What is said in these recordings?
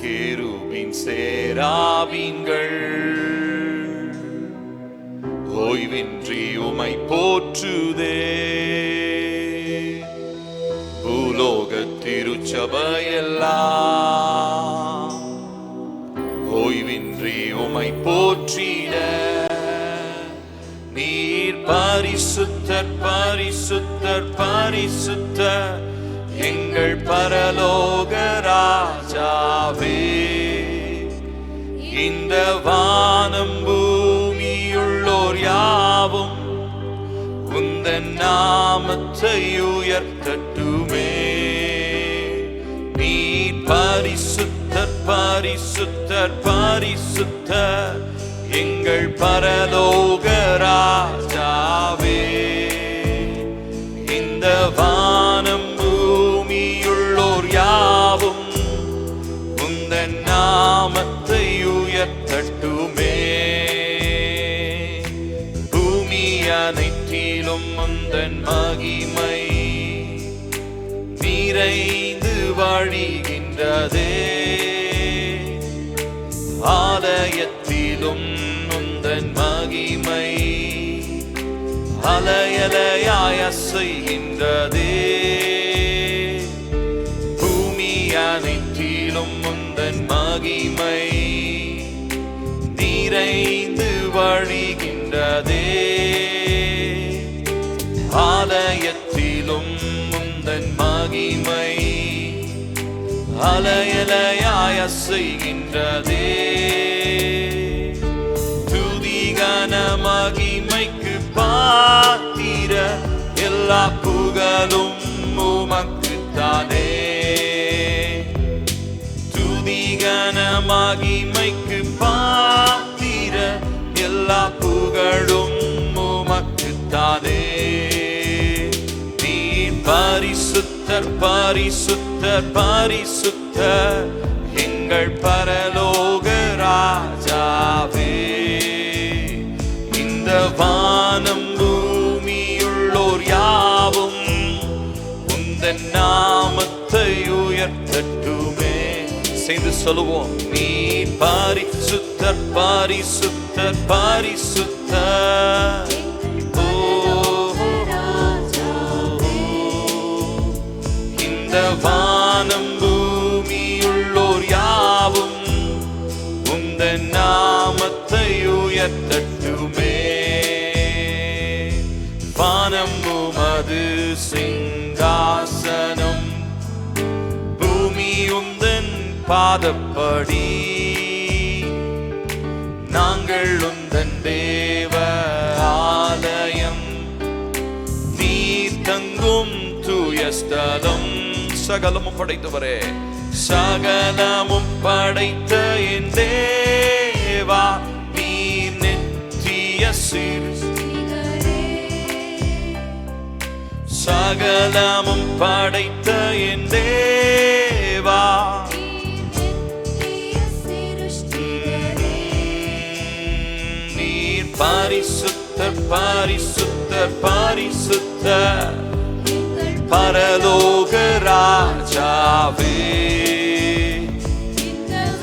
கேருபீன் சேராபீன்கள் ஓய்வின்றி உமை போற்றுதே. பூலோக திருச்சபையெல்லாம் ஓய்வின்றி உமை போற்றிட. நீர் பரிசுத்தர் பரிசுத்தர் பரிசுத்தர் எங்கள் பரலோக ராஜாவே. இந்த வானம் பூமியுள்ளோர் யாவும் உந்தன் நாமத்தை உயர்த்தட்டுமே. நீர் பரிசுத்தர் பரிசுத்தர் பரிசுத்தர் எங்கள் பரலோக ராஜாவே. இந்த வானம் பூமியுள்ளோர் யாவும் உந்தன் நாமத்தை உயர்த்தட்டுமே. பூமி அனைத்திலும் உந்தன் மகிமை நிறைந்து வழிகின்றதே. ஆலயத்திலும் உந்தன் மகிமை அலையலையாய் அசைகின்றதே. பூமி அனைத்திலும் உந்தன் மகிமை நிறைந்து வழிகின்றதே. ஆலயத்திலும் உந்தன் மகிமை அலையலையாய் அசைகின்றதே. துதிகன மகிமைக்கு பாத்திர எல்லா புகழும் உமக்குத்தானே. துதிகன மகிமைக்கு பாத்திர எல்லா புகழும் உமக்குத்தானே. நீர் பரிசுத்தர் பரிசுத்தர் பரிசுத்தர் எங்கள் பரலோக ராஜாவே. இந்த வானம் பூமியுள்ளோர் யாவும் உந்தன் நாமத்தை உயர்த்தட்டுமே. சேர்ந்து சொல்லுவோம். நீர் பரிசுத்தர் பரிசுத்தர் பரிசுத்தர். இந்த வானம் பூமியுள்ளோர் யாவும் உந்தன் நாமத்தை உயர்த்தட்டுமே. வானம் உமது சிங்காசனம் பூமி உந்தன் பாதப்படி. நாங்கள் உந்தன் தேவ ஆலயம் நீர் தங்கும் தூய ஸ்தலம். சகலமும் படைத்தவரே சகலமும் படைத்த என் தேவா நீர் நித்திய சிருஷ்டிகரே. சகலமும் படைத்த என் தேவா நீர் பரிசுத்தர் பரிசுத்தர் பரிசுத்தர் பரலோக ராஜாவே.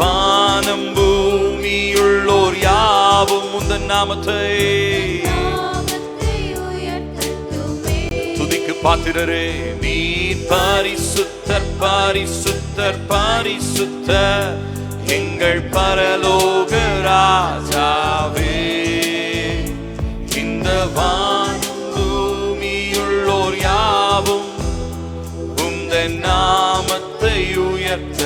வானம் பூமியுள்ளோர் யாவும் உந்தன் நாமத்தை துதிக்கு பாத்திரரே. நீர் பரிசுத்தர் பரிசுத்தர் பரிசுத்தர் எங்கள் பரலோக ராஜாவே. இந்த வானம் பூமியுள்ளோர் யாவும் உந்தன் நாமத்தை உயர்த்த